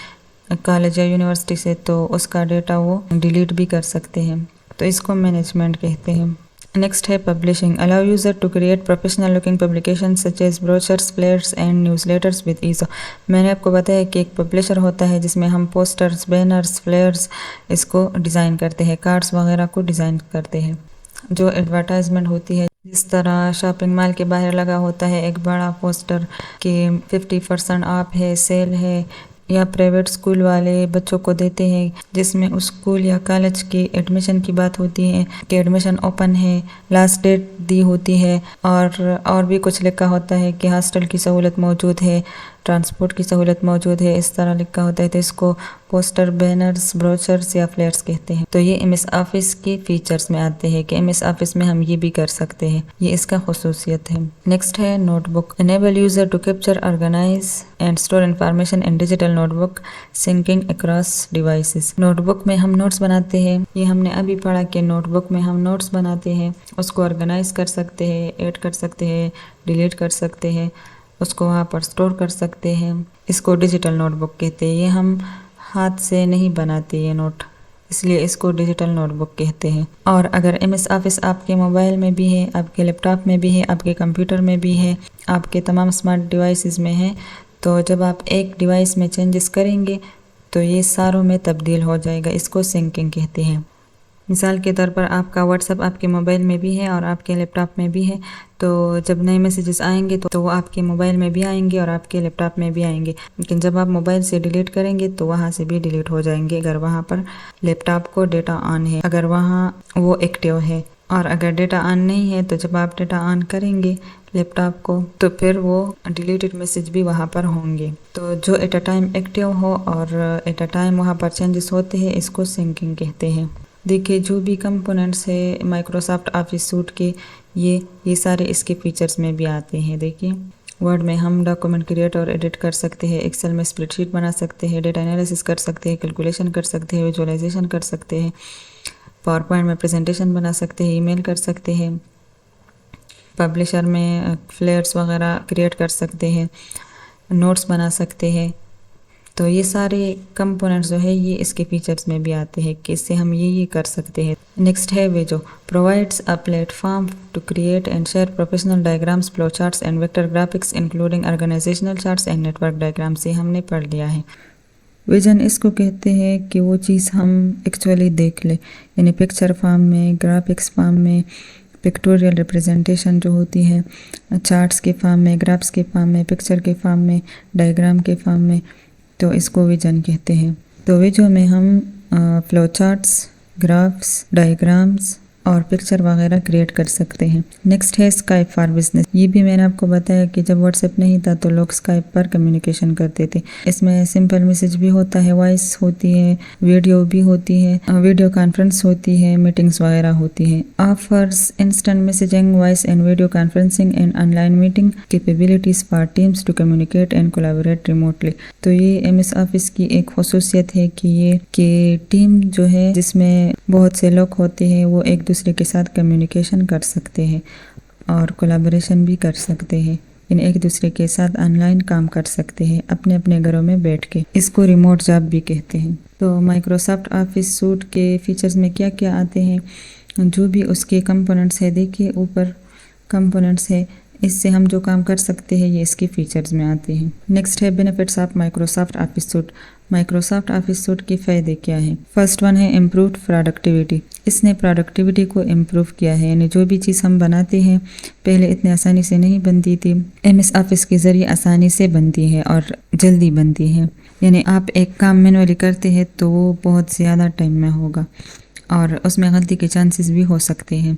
कॉलेज या यूनिवर्सिटी से तो उसका डेटा वो डिलीट भी कर सकते हैं, तो इसको मैनेजमेंट कहते हैं। नेक्स्ट है publishing. Allow user to create professional looking publication such as brochures, flyers and newsletters with ease. मैंने आपको बताया कि एक पब्लिशर होता है जिसमें हम पोस्टर्स, बैनर्स, फ्लेयर्स इसको डिज़ाइन करते हैं, कार्ड्स वगैरह को डिज़ाइन करते हैं। जो एडवर्टाइजमेंट होती है, जिस तरह शॉपिंग मॉल के बाहर लगा होता है एक बड़ा पोस्टर कि 50% ऑफ है, सेल है, या प्राइवेट स्कूल वाले बच्चों को देते हैं जिसमें उस स्कूल या कॉलेज की एडमिशन की बात होती है कि एडमिशन ओपन है, लास्ट डेट दी होती है, और भी कुछ लिखा होता है कि हॉस्टल की सहूलत मौजूद है, ट्रांसपोर्ट की सहूलत मौजूद है, इस तरह लिखा होता है। तो इसको पोस्टर, बैनर्स, ब्रोशर्स या फ्लेयर्स कहते हैं। तो ये एमएस ऑफिस के फीचर्स में आते हैं कि एमएस ऑफिस में हम ये भी कर सकते हैं, ये इसका खुसूसियत है। नेक्स्ट है notebook. Enable user to capture, organise and store information in digital notebook syncing across devices. Notebook में हम नोट्स बनाते हैं, ये हमने अभी पढ़ा कि नोटबुक में हम नोट्स बनाते हैं, उसको ऑर्गेनाइज कर सकते हैं, ऐड कर सकते हैं, डिलीट कर सकते हैं, उसको वहाँ पर स्टोर कर सकते हैं। इसको डिजिटल नोटबुक कहते हैं। ये हम हाथ से नहीं बनाते ये नोट, इसलिए इसको डिजिटल नोटबुक कहते हैं। और अगर एमएस ऑफिस आपके मोबाइल में भी है, आपके लैपटॉप में भी है, आपके कंप्यूटर में भी है, आपके तमाम स्मार्ट डिवाइसेस में है, तो जब आप एक डिवाइस में चेंजेस करेंगे तो ये सारों में तब्दील हो जाएगा, इसको सिंकिंग कहते हैं। मिसाल के तौर पर आपका व्हाट्सएप आपके मोबाइल में भी है और आपके लैपटॉप में भी है, तो जब नए मैसेजेस आएंगे तो वो आपके मोबाइल में भी आएंगे और आपके लैपटॉप में भी आएंगे, लेकिन जब आप मोबाइल से डिलीट करेंगे तो वहाँ से भी डिलीट हो जाएंगे अगर वहाँ पर लैपटॉप को डेटा ऑन है, अगर वहाँ वो एक्टिव है। और अगर डेटा ऑन नहीं है तो जब आप डेटा ऑन करेंगे लैपटॉप को तो फिर वो डिलीटेड मैसेज भी वहाँ पर होंगे। तो जो एट अ टाइम एक्टिव हो और एट अ टाइम वहाँ पर चेंजेस होते हैं, इसको सिंकिंग कहते हैं। देखिए जो भी कंपोनेंट्स है माइक्रोसॉफ्ट ऑफिस सूट के, ये सारे इसके फीचर्स में भी आते हैं। देखिए वर्ड में हम डॉक्यूमेंट क्रिएट और एडिट कर सकते हैं, एक्सेल में स्प्रेडशीट बना सकते हैं, डेटा एनालिसिस कर सकते हैं, कैलकुलेशन कर सकते हैं, विजुअलाइजेशन कर सकते हैं, पावर पॉइंट में प्रेजेंटेशन बना सकते हैं, ईमेल कर सकते हैं, पब्लिशर में फ्लेयर्स वगैरह क्रिएट कर सकते हैं, नोट्स बना सकते हैं। तो ये सारे कंपोनेंट्स जो है ये इसके फीचर्स में भी आते हैं कि इससे हम ये कर सकते हैं। नेक्स्ट है वे जो provides a platform to create and share professional diagrams, flow charts and vector graphics including organisational charts and network diagrams. ये हमने पढ़ लिया है। विजन इसको कहते हैं कि वो चीज़ हम एक्चुअली देख ले, यानी पिक्चर फॉर्म में, ग्राफिक्स फॉर्म में, पिक्टोरियल रिप्रेजेंटेशन जो होती है, चार्ट्स के फॉर्म में, ग्राफ्स के फॉर्म में, पिक्चर के फॉर्म में, डायग्राम के फॉर्म में, तो इसको विजन कहते हैं। तो विजो में हम फ्लो चार्ट्स, ग्राफ्स, डायग्राम्स और पिक्चर वगैरह क्रिएट कर सकते हैं। नेक्स्ट है स्काइप फॉर बिजनेस। ये भी मैंने आपको बताया कि जब व्हाट्सएप नहीं था तो लोग स्काइप पर कम्युनिकेशन करते थे। इसमें सिंपल मैसेज भी होता है, वॉइस होती है, वीडियो भी होती है, वीडियो कॉन्फ्रेंस होती है, मीटिंग्स वगैरह होती है। Offers instant messaging, voice and video conferencing and online meeting capabilities for teams to communicate and collaborate remotely. तो ये एमएस ऑफिस की एक खसूसियत है कि टीम जो है जिसमें बहुत से लोग होते हैं वो एक दूसरे के साथ कम्युनिकेशन कर सकते हैं और कोलैबोरेशन भी कर सकते हैं। इन एक दूसरे के साथ ऑनलाइन काम कर सकते हैं अपने अपने घरों में बैठ के। इसको रिमोट जॉब भी कहते हैं। तो माइक्रोसॉफ्ट ऑफिस सूट के फीचर्स में क्या क्या आते हैं, जो भी उसके कंपोनेंट्स है, देखिए ऊपर कंपोनेंट्स है, इससे हम जो काम कर सकते हैं ये इसके फीचर्स में आते हैं। नेक्स्ट है benefits of Microsoft office suit. Microsoft office suit के फ़ायदे क्या हैं? फर्स्ट वन है इम्प्रूव्ड प्रोडक्टिविटी। इसने प्रोडक्टिविटी को इम्प्रूव किया है, यानी जो भी चीज़ हम बनाते हैं पहले इतनी आसानी से नहीं बनती थी, एमएस ऑफिस के ज़रिए आसानी से बनती है और जल्दी बनती है। यानी आप एक काम मैनुअली करते हैं तो वो बहुत ज़्यादा टाइम में होगा और उसमें गलती के चांसेस भी हो सकते हैं।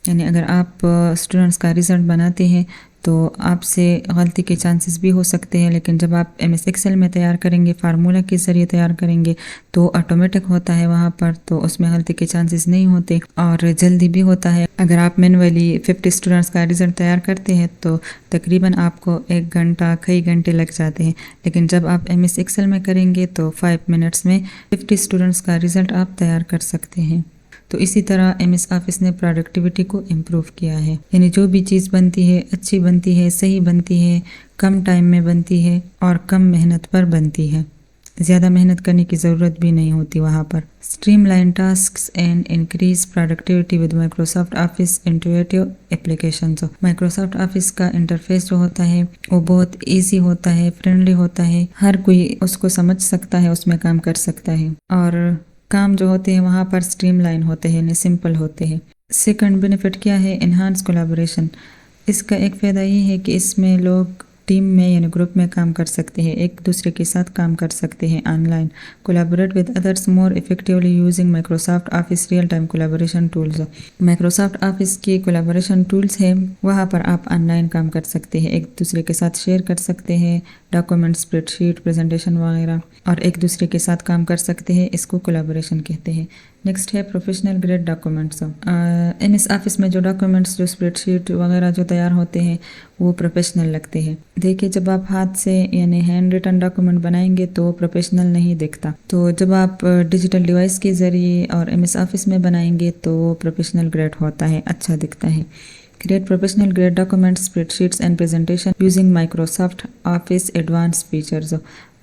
यानी अगर आप स्टूडेंट्स का रिज़ल्ट बनाते हैं तो आपसे गलती के चांसेस भी हो सकते हैं, लेकिन जब आप एमएस एक्सेल में तैयार करेंगे, फार्मूला के ज़रिए तैयार करेंगे तो ऑटोमेटिक होता है वहाँ पर, तो उसमें गलती के चांसेस नहीं होते और जल्दी भी होता है। अगर आप मैनुअली 50 स्टूडेंट्स का रिज़ल्ट तैयार करते हैं तो तकरीबन आपको 1 घंटा कई घंटे लग जाते हैं, लेकिन जब आप एमएस एक्सेल में करेंगे तो 5 मिनट्स में 50 स्टूडेंट्स का रिज़ल्ट आप तैयार कर सकते हैं। तो इसी तरह एमएस ऑफिस ने प्रोडक्टिविटी को इम्प्रूव किया है, यानी जो भी चीज़ बनती है अच्छी बनती है, सही बनती है, कम टाइम में बनती है और कम मेहनत पर बनती है। ज़्यादा मेहनत करने की ज़रूरत भी नहीं होती वहाँ पर। Streamline tasks and increase productivity with Microsoft office intuitive applications. Microsoft office का इंटरफेस जो होता है वो बहुत ईजी होता है, फ्रेंडली होता है, हर कोई उसको समझ सकता है, उसमें काम कर सकता है और काम जो होते हैं वहाँ पर स्ट्रीमलाइन होते हैं, यानी सिंपल होते हैं। सेकंड बेनिफिट क्या है? Enhance collaboration. इसका एक फ़ायदा ये है कि इसमें लोग टीम में यानी ग्रुप में काम कर सकते हैं, एक दूसरे के साथ काम कर सकते हैं online. Collaborate with others more effectively using Microsoft office real time collaboration tools. Microsoft office के कोलैबोरेशन टूल्स है, वहाँ पर आप ऑनलाइन काम कर सकते हैं, एक दूसरे के साथ शेयर कर सकते हैं डॉक्यूमेंट, स्प्रेडशीट, प्रेजेंटेशन वगैरह, और एक दूसरे के साथ काम कर सकते हैं। इसको कोलैबोरेशन कहते हैं। नेक्स्ट है professional grade documents. MS office में जो डॉक्यूमेंट्स, जो स्प्रेडशीट वगैरह जो तैयार होते हैं वो प्रोफेशनल लगते हैं। देखिए जब आप हाथ से यानी हैंड रिटन डॉक्यूमेंट बनाएंगे तो प्रोफेशनल नहीं दिखता, तो जब आप डिजिटल डिवाइस के ज़रिए और एमएस ऑफिस में बनाएंगे तो प्रोफेशनल ग्रेड होता है, अच्छा दिखता है। Create professional grade documents, spreadsheets and presentation using Microsoft Office Advanced Features।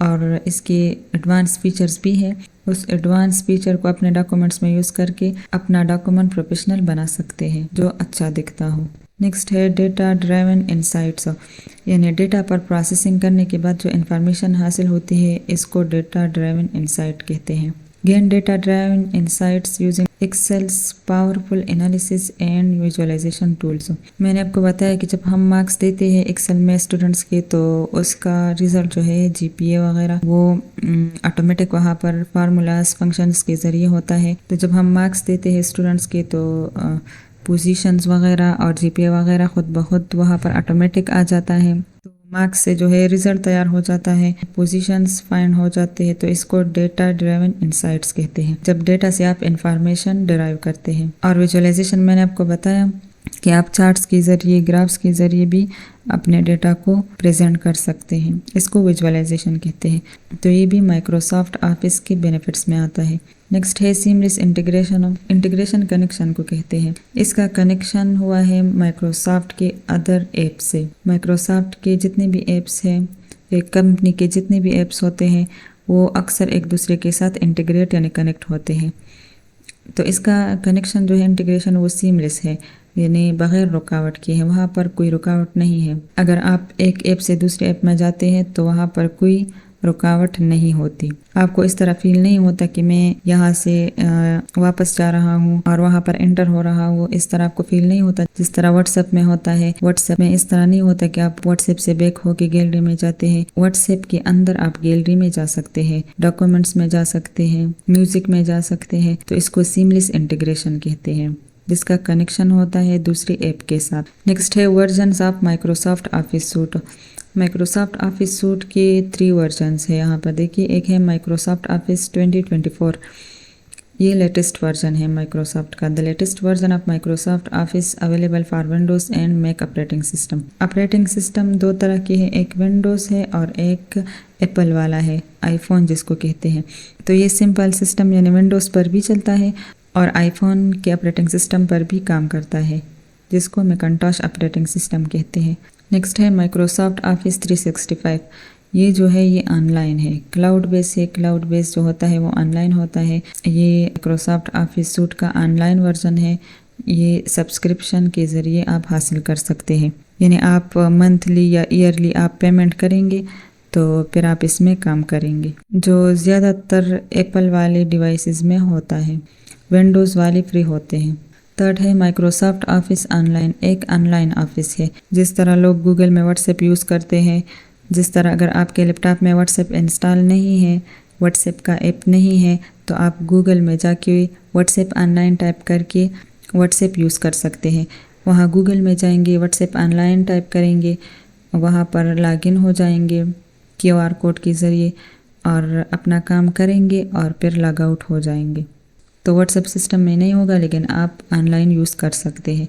और इसके एडवांस फीचर्स भी है, उस एडवांस फीचर को अपने डॉक्यूमेंट्स में यूज़ करके अपना डॉक्यूमेंट प्रोफेशनल बना सकते हैं जो अच्छा दिखता हो। नेक्स्ट है डेटा ड्राइवन इंसाइट्स, यानी डेटा पर प्रोसेसिंग करने के बाद जो इन्फॉर्मेशन हासिल होती है इसको डेटा ड्राइवन इंसाइट कहते हैं। Gain data driven insights using Excel's powerful analysis and visualization tools। मैंने आपको बताया कि जब हम मार्क्स देते हैं एक्सेल में स्टूडेंट्स के तो उसका रिजल्ट जो है जीपीए वगैरह वो ऑटोमेटिक वहाँ पर फार्मूलाज फंक्शंस के ज़रिए होता है। तो जब हम मार्क्स देते हैं स्टूडेंट्स के तो पोजीशंस वगैरह और जीपीए वगैरह खुद ब खुद वहाँ पर ऑटोमेटिक आ जाता है। तो मार्क्स से जो है रिजल्ट तैयार हो जाता है, पोजीशंस फाइंड हो जाते हैं, तो इसको डेटा ड्राइवन इंसाइट्स कहते हैं, जब डेटा से आप इंफॉर्मेशन डिराइव करते हैं। और विजुअलाइजेशन मैंने आपको बताया कि आप चार्ट्स के ज़रिए, ग्राफ्स के ज़रिए भी अपने डेटा को प्रेजेंट कर सकते हैं, इसको विजुअलाइजेशन कहते हैं। तो ये भी माइक्रोसॉफ्ट ऑफिस के बेनिफिट्स में आता है। नेक्स्ट है सीमलेस इंटीग्रेशन। इंटीग्रेशन कनेक्शन को कहते हैं। इसका कनेक्शन हुआ है माइक्रोसॉफ्ट के अदर ऐप से। माइक्रोसॉफ्ट के जितने भी ऐप्स हैं, एक कंपनी के जितने भी ऐप्स होते हैं वो अक्सर एक दूसरे के साथ इंटीग्रेट यानी कनेक्ट होते हैं। तो इसका कनेक्शन जो है इंटीग्रेशन वो सीमलेस है, यानी बग़ैर रुकावट के है, वहाँ पर कोई रुकावट नहीं है। अगर आप एक ऐप से दूसरे ऐप में जाते हैं तो वहाँ पर कोई रुकावट नहीं होती। आपको इस तरह फील नहीं होता कि मैं यहाँ से वापस जा रहा हूँ और वहाँ पर एंटर हो रहा हूँ, इस तरह आपको फील नहीं होता जिस तरह व्हाट्सएप में होता है। व्हाट्सएप में इस तरह नहीं होता कि आप व्हाट्सएप से बैक होके गैलरी में जाते हैं। व्हाट्सएप के अंदर आप गैलरी में जा सकते हैं, डॉक्यूमेंट्स में जा सकते हैं, म्यूजिक में जा सकते हैं। तो इसको सीमलेस इंटीग्रेशन कहते हैं। जिसका कनेक्शन होता है दूसरी ऐप के साथ। नेक्स्ट है versions of Microsoft office suit. Microsoft office suit के 3 वर्जन्स है यहाँ पर देखिए। एक है माइक्रोसॉफ्ट ऑफिस 2024, ये लेटेस्ट वर्जन है माइक्रोसॉफ्ट का। The latest version of Microsoft Office available for Windows and Mac operating system. Operating system 2 तरह के हैं, एक विंडोज़ है और एक एप्पल वाला है, आईफोन जिसको कहते हैं। तो ये सिंपल सिस्टम यानी विंडोज़ पर भी चलता है और आईफोन के ऑपरेटिंग सिस्टम पर भी काम करता है, जिसको मैकिन्टॉश ऑपरेटिंग सिस्टम कहते हैं। नेक्स्ट है माइक्रोसॉफ्ट ऑफिस 365। ये जो है ये ऑनलाइन है, क्लाउड बेस है। क्लाउड बेस जो होता है वो ऑनलाइन होता है। ये माइक्रोसॉफ्ट ऑफिस सूट का ऑनलाइन वर्जन है। ये सब्सक्रिप्शन के ज़रिए आप हासिल कर सकते हैं, यानी आप मंथली या ईयरली आप पेमेंट करेंगे तो फिर आप इसमें काम करेंगे, जो ज़्यादातर एप्पल वाले डिवाइसेस में होता है। विंडोज़ वाले फ्री होते हैं। थर्ड है माइक्रोसॉफ्ट ऑफिस ऑनलाइन। एक ऑनलाइन ऑफिस है, जिस तरह लोग गूगल में व्हाट्सएप यूज़ करते हैं, जिस तरह अगर आपके लैपटॉप में व्हाट्सएप इंस्टॉल नहीं है, व्हाट्सएप का ऐप नहीं है, तो आप गूगल में जाके व्हाट्सएप ऑनलाइन टाइप करके व्हाट्सएप यूज़ कर सकते हैं। वहाँ गूगल में जाएंगे, व्हाट्सएप ऑनलाइन टाइप करेंगे, वहाँ पर लॉगिन हो जाएंगे QR कोड के ज़रिए और अपना काम करेंगे और फिर लॉग आउट हो जाएंगे। तो व्हाट्सएप सिस्टम में नहीं होगा, लेकिन आप ऑनलाइन यूज़ कर सकते हैं।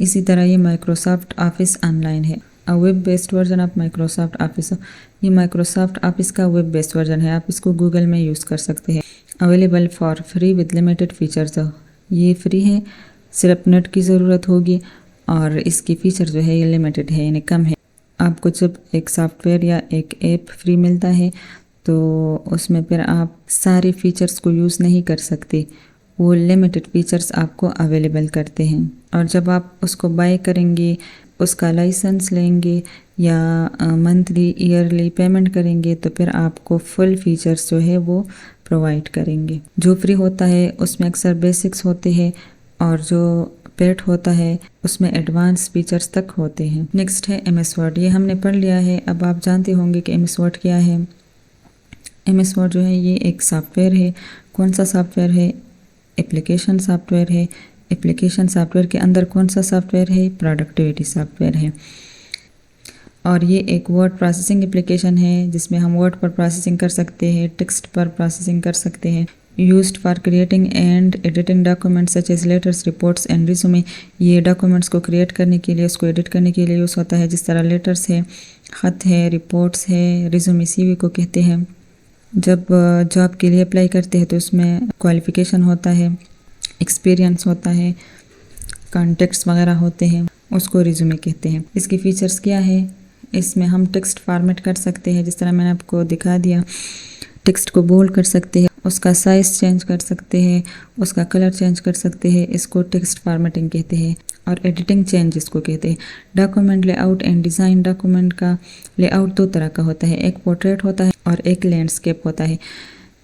इसी तरह ये माइक्रोसॉफ्ट ऑफिस ऑनलाइन है। Web based version of Microsoft office. ये माइक्रोसॉफ्ट ऑफिस का वेब बेस्ड वर्जन है, आप इसको गूगल में यूज़ कर सकते हैं। Available for free with limited features. ये फ्री है, सिर्फ नेट की ज़रूरत होगी और इसकी फ़ीचर जो है ये लिमिटेड है, यानी कम है। आपको जब एक सॉफ्टवेयर या एक ऐप फ्री मिलता है तो उसमें फिर आप सारे फीचर्स को यूज़ नहीं कर सकते, वो लिमिटेड फीचर्स आपको अवेलेबल करते हैं। और जब आप उसको बाय करेंगे, उसका लाइसेंस लेंगे या मंथली ईयरली पेमेंट करेंगे तो फिर आपको फुल फीचर्स जो है वो प्रोवाइड करेंगे। जो फ्री होता है उसमें अक्सर बेसिक्स होते हैं और जो पेड होता है उसमें एडवांस फीचर्स तक होते हैं। नेक्स्ट है MS वर्ड। ये हमने पढ़ लिया है, अब आप जानते होंगे कि MS वर्ड क्या है। MS वर्ड जो है ये एक सॉफ्टवेयर है। कौन सा सॉफ्टवेयर है? एप्लीकेशन सॉफ्टवेयर है। एप्लीकेशन सॉफ्टवेयर के अंदर कौन सा सॉफ्टवेयर है? प्रोडक्टिविटी सॉफ्टवेयर है। और ये एक वर्ड प्रोसेसिंग एप्लीकेशन है, जिसमें हम वर्ड पर प्रोसेसिंग कर सकते हैं, टेक्स्ट पर प्रोसेसिंग कर सकते हैं। Used for creating and editing documents such as letters, reports and resume. ये डॉक्यूमेंट्स को क्रिएट करने के लिए, उसको एडिट करने के लिए यूज़ होता है, जिस तरह लेटर्स है, ख़त है, रिपोर्ट्स है, रिज्यूमे CV को कहते हैं। जब जॉब के लिए अप्लाई करते हैं तो उसमें क्वालिफ़िकेशन होता है, एक्सपीरियंस होता है, कॉन्टेक्ट्स वगैरह होते हैं, उसको रिज्यूमे कहते हैं। इसके फीचर्स क्या है? इसमें हम टेक्स्ट फॉर्मेट कर सकते हैं, जिस तरह मैंने आपको दिखा दिया। टेक्स्ट को बोल्ड कर सकते हैं, उसका साइज़ चेंज कर सकते हैं, उसका कलर चेंज कर सकते हैं, इसको टेक्स्ट फॉर्मेटिंग कहते हैं। और एडिटिंग चेंज इसको कहते हैं। Document layout and design. Document का लेआउट 2 तरह का होता है, एक पोर्ट्रेट होता है और एक लैंडस्केप होता है।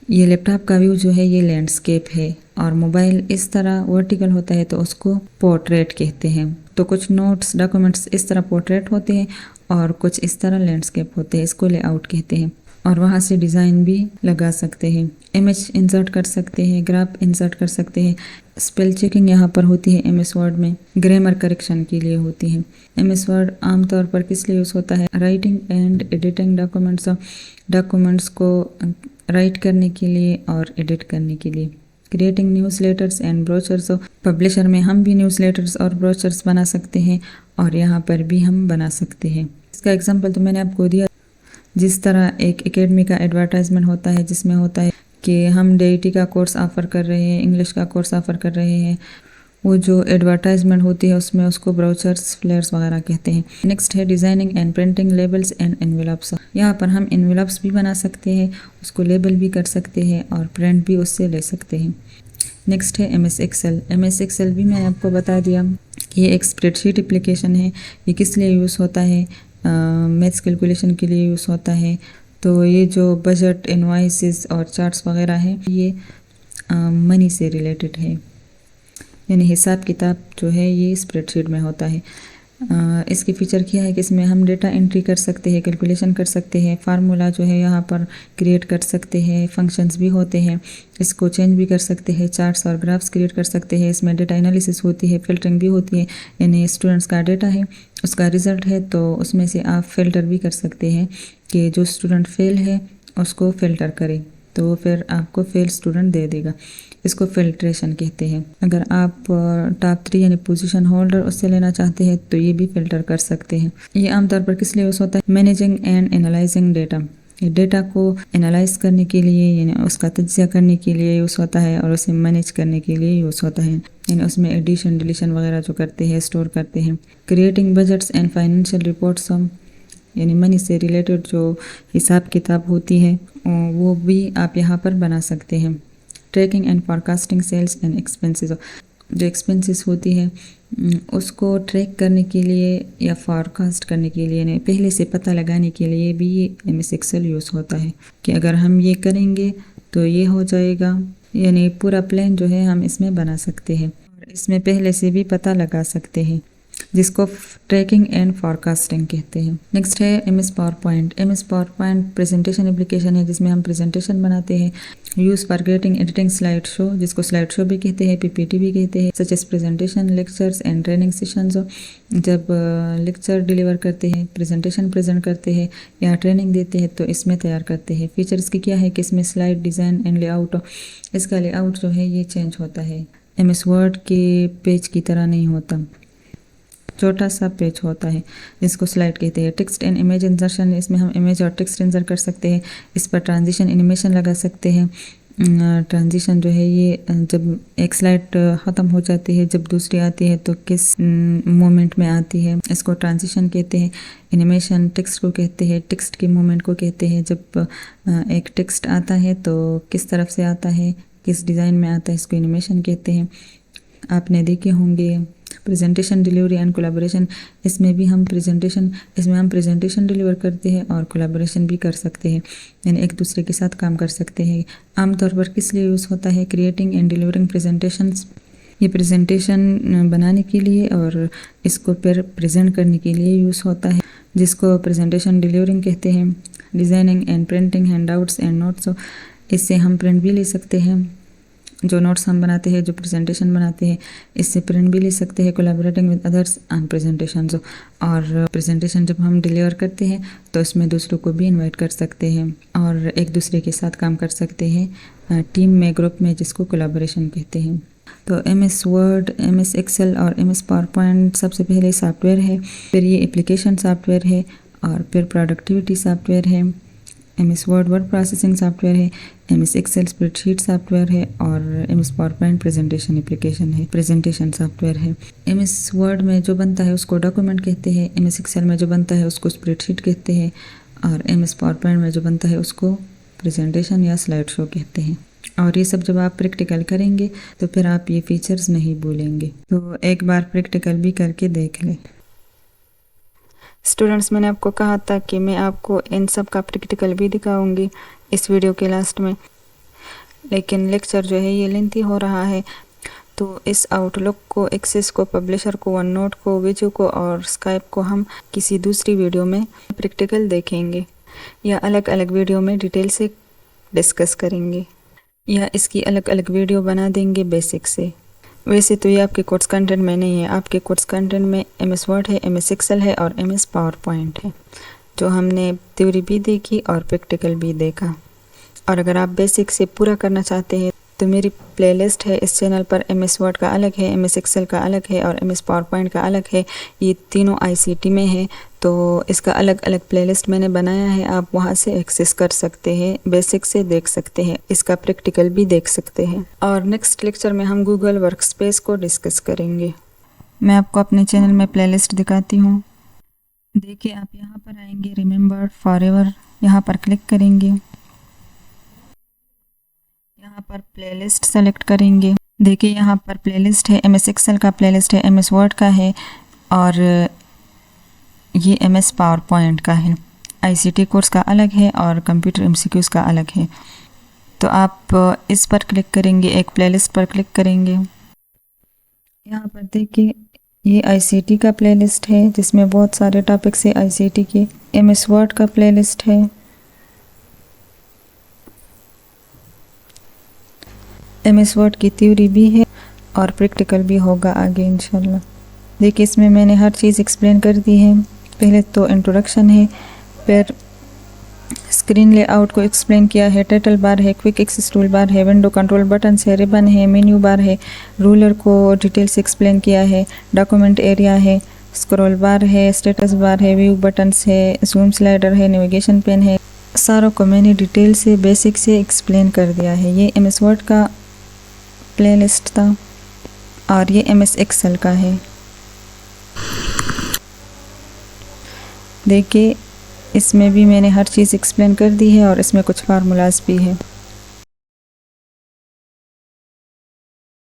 ये लैपटॉप का व्यू जो है ये लैंडस्केप है और मोबाइल इस तरह वर्टिकल होता है तो उसको पोर्ट्रेट कहते हैं। तो कुछ नोट्स डॉक्यूमेंट्स इस तरह पोर्ट्रेट होते हैं और कुछ इस तरह लैंडस्केप होते हैं, इसको लेआउट कहते हैं। और वहाँ से डिज़ाइन भी लगा सकते हैं, इमेज इंसर्ट कर सकते हैं, ग्राफ इंसर्ट कर सकते हैं। स्पेल चेकिंग यहाँ पर होती है MS वर्ड में, ग्रामर करेक्शन के लिए होती है। MS वर्ड आमतौर पर किस लिए यूज़ होता है? Writing and editing documents. Documents को राइट करने के लिए और एडिट करने के लिए। Creating newsletters and brochures. Publisher में हम भी न्यूज़लेटर्स और ब्रोचर्स बना सकते हैं और यहाँ पर भी हम बना सकते हैं। इसका एग्जांपल तो मैंने आपको दिया। जिस तरह एक एकेडमी का एडवर्टाइजमेंट होता है, जिसमें होता है कि हम DIT का कोर्स ऑफ़र कर रहे हैं, इंग्लिश का कोर्स ऑफ़र कर रहे हैं, वो जो एडवर्टाइजमेंट होती है उसमें उसको ब्रोचर्स, फ्लेयर्स वगैरह कहते हैं। नेक्स्ट है designing and printing labels and envelopes. यहाँ पर हम एनवेलप्स भी बना सकते हैं, उसको लेबल भी कर सकते हैं और प्रिंट भी उससे ले सकते हैं। नेक्स्ट है MS एक्सेल। MS एक्सेल भी मैंने आपको बता दिया, ये एक स्प्रेडशीट एप्लीकेशन है। ये किस लिए यूज़ होता है? मैथ्स कैलकुलेशन के लिए यूज़ होता है। तो ये जो बजट, इनवॉइसेस और चार्ट्स वगैरह हैं, ये मनी से रिलेटेड है, यानी हिसाब किताब जो है ये स्प्रेडशीट में होता है। इसकी फ़ीचर क्या है कि इसमें हम डेटा एंट्री कर सकते हैं, कैलकुलेशन कर सकते हैं, फार्मूला जो है यहाँ पर क्रिएट कर सकते हैं, फंक्शंस भी होते हैं, इसको चेंज भी कर सकते हैं, चार्ट्स और ग्राफ्स क्रिएट कर सकते हैं। इसमें डेटा एनालिसिस होती है, फिल्टरिंग भी होती है, यानी स्टूडेंट्स का डेटा है उसका रिज़ल्ट है तो उसमें से आप फ़िल्टर भी कर सकते हैं कि जो स्टूडेंट फेल है उसको फ़िल्टर करें, तो फिर आपको फेल स्टूडेंट दे देगा। इसको फिल्ट्रेशन कहते हैं। अगर आप टॉप 3 यानी पोजीशन होल्डर उससे लेना चाहते हैं तो ये भी फिल्टर कर सकते हैं। ये आमतौर पर किस लिए यूज़ होता है? Managing and analysing data. ये डेटा को एनालाइज करने के लिए यानी उसका तज्जिया करने के लिए यूज़ होता है और उसे मैनेज करने के लिए यूज़ होता है, यानी उसमें एडिशन डिलीशन वगैरह जो करते हैं, स्टोर करते हैं। Creating budgets and financial reports, यानी मनी से रिलेटेड जो हिसाब किताब होती है वो भी आप यहाँ पर बना सकते हैं। Tracking and forecasting sales and expenses, जो एक्सपेंसेस होती है उसको ट्रैक करने के लिए या फॉरकास्ट करने के लिए, यानी पहले से पता लगाने के लिए भी ये MS एक्सेल यूज़ होता है कि अगर हम ये करेंगे तो ये हो जाएगा, यानी पूरा प्लान जो है हम इसमें बना सकते हैं और इसमें पहले से भी पता लगा सकते हैं, जिसको ट्रैकिंग एंड फॉरकास्टिंग कहते हैं। नेक्स्ट है MS PowerPoint. MS PowerPoint presentation application है जिसमें हम प्रेजेंटेशन बनाते हैं। Use for creating editing slide show, जिसको स्लाइड शो भी कहते हैं, PPT भी कहते हैं, such as presentation, lectures and training sessions. जब लेक्चर डिलीवर करते हैं, प्रेजेंटेशन प्रेजेंट करते हैं या ट्रेनिंग देते हैं तो इसमें तैयार करते हैं। फीचर्स की क्या है कि इसमें स्लाइड डिज़ाइन एंड लेआउट, इसका लेआउट जो है ये चेंज होता है, MS वर्ड के पेज की तरह नहीं होता, छोटा सा पेज होता है जिसको स्लाइड कहते हैं। टेक्स्ट एंड इमेज इंसर्शन, इसमें हम इमेज और टेक्स्ट इंसर्ट कर सकते हैं। इस पर ट्रांजिशन एनिमेशन लगा सकते हैं। ट्रांजिशन जो है ये जब एक स्लाइड ख़त्म हो जाती है, जब दूसरी आती है तो किस मोमेंट में आती है, इसको ट्रांजिशन कहते हैं। एनिमेशन टेक्स्ट को कहते हैं, टेक्स्ट के मोमेंट को कहते हैं। जब एक टेक्स्ट आता है तो किस तरफ से आता है, किस डिज़ाइन में आता है, इसको एनिमेशन कहते हैं। आपने देखे होंगे प्रेजेंटेशन डिलीवरी एंड कोलैबोरेशन, इसमें हम प्रेजेंटेशन डिलीवर करते हैं और कोलैबोरेशन भी कर सकते हैं, यानी एक दूसरे के साथ काम कर सकते हैं। आमतौर पर किस लिए यूज़ होता है? क्रिएटिंग एंड डिलीवरिंग प्रेजेंटेशंस, ये प्रेजेंटेशन बनाने के लिए और इसको फिर प्रेजेंट करने के लिए यूज़ होता है, जिसको प्रेजेंटेशन डिलीवरिंग कहते हैं। Designing and printing handouts and notes, इससे हम प्रिंट भी ले सकते हैं, जो नोट्स हम बनाते हैं, जो प्रेजेंटेशन बनाते हैं, इससे प्रिंट भी ले सकते हैं। Collaborating with others on presentation, और प्रेजेंटेशन जब हम डिलीवर करते हैं तो इसमें दूसरों को भी इनवाइट कर सकते हैं और एक दूसरे के साथ काम कर सकते हैं टीम में, ग्रुप में, जिसको कोलैबोरेशन कहते हैं। तो MS वर्ड, MS एक्सेल और MS पावरपॉइंट सबसे पहले सॉफ्टवेयर है, फिर ये एप्लीकेशन सॉफ्टवेयर है और फिर प्रोडक्टिविटी सॉफ्टवेयर है। MS word word processing software है, MS एक्सेल स्प्रेडशीट सॉफ्टवेयर है और MS पावरपॉइंट प्रेजेंटेशन एप्लीकेशन है, प्रेजेंटेशन सॉफ्टवेयर है। MS वर्ड में जो बनता है उसको डॉक्यूमेंट कहते हैं, MS एक्सेल में जो बनता है उसको स्प्रेडशीट कहते हैं और MS पावरपॉइंट में जो बनता है उसको प्रेजेंटेशन या स्लाइड शो कहते हैं। और ये सब जब आप प्रैक्टिकल करेंगे तो फिर आप ये फीचर्स नहीं भूलेंगे। तो एक बार प्रैक्टिकल भी करके देख लें। स्टूडेंट्स, मैंने आपको कहा था कि मैं आपको इन सब का प्रैक्टिकल भी दिखाऊंगी इस वीडियो के लास्ट में, लेकिन लेक्चर जो है ये लेंथी हो रहा है, तो इस आउटलुक को, एक्सेस को, पब्लिशर को, वन नोट को, विजू को और स्काइप को हम किसी दूसरी वीडियो में प्रैक्टिकल देखेंगे या अलग अलग वीडियो में डिटेल से डिस्कस करेंगे या इसकी अलग अलग वीडियो बना देंगे बेसिक से। वैसे तो ये आपके कोर्स कंटेंट में नहीं है, आपके कोर्स कंटेंट में MS वर्ड है, MS एक्सेल है और MS पावरपॉइंट है, जो हमने थ्योरी भी देखी और प्रैक्टिकल भी देखा। और अगर आप बेसिक से पूरा करना चाहते हैं तो मेरी प्लेलिस्ट है इस चैनल पर, MS वर्ड का अलग है, MS एक्सेल का अलग है और MS पावरपॉइंट का अलग है। ये तीनों ICT में है, तो इसका अलग अलग प्लेलिस्ट मैंने बनाया है, आप वहाँ से एक्सेस कर सकते हैं, बेसिक से देख सकते हैं, इसका प्रैक्टिकल भी देख सकते हैं। और नेक्स्ट लेक्चर में हम गूगल वर्कस्पेस को डिस्कस करेंगे। मैं आपको अपने चैनल में प्लेलिस्ट दिखाती हूँ। देखिए, आप यहाँ पर आएंगे, रिमेंबर फॉरएवर, यहाँ पर क्लिक करेंगे, यहाँ पर प्लेलिस्ट सेलेक्ट करेंगे। देखिए यहाँ पर प्लेलिस्ट है, MS एक्सेल का प्लेलिस्ट है, MS वर्ड का है और ये MS पावरपॉइंट का है। ICT कोर्स का अलग है और कंप्यूटर MCQs का अलग है। तो आप इस पर क्लिक करेंगे, एक प्लेलिस्ट पर क्लिक करेंगे। यहाँ पर देखिए ये आईसीटी का प्लेलिस्ट है जिसमें बहुत सारे टॉपिक्स है आईसीटी के। एमएस वर्ड का प्लेलिस्ट है। एमएस वर्ड की थ्योरी भी है और प्रैक्टिकल भी होगा आगे इंशाल्लाह। देखिए इसमें मैंने हर चीज़ एक्सप्लेन कर दी है। पहले तो इंट्रोडक्शन है, फिर स्क्रीन लेआउट को एक्सप्लेन किया है, टाइटल बार है, क्विक एक्सेस टूल बार है, विंडो कंट्रोल बटन्स है, रिबन है, मेन्यू बार है, रूलर को डिटेल से एक्सप्लेन किया है, डॉक्यूमेंट एरिया है, स्क्रॉल बार है, स्टेटस बार है, व्यू बटन्स है, जूम स्लाइडर है, नेविगेशन पेन है। सारों को मैंने डिटेल से बेसिक से एक्सप्लेन कर दिया है। ये एमएस वर्ड का प्लेलिस्ट था और ये एमएस एक्सेल का है। देखिए इसमें भी मैंने हर चीज़ एक्सप्लेन कर दी है और इसमें कुछ फार्मूलाज भी है।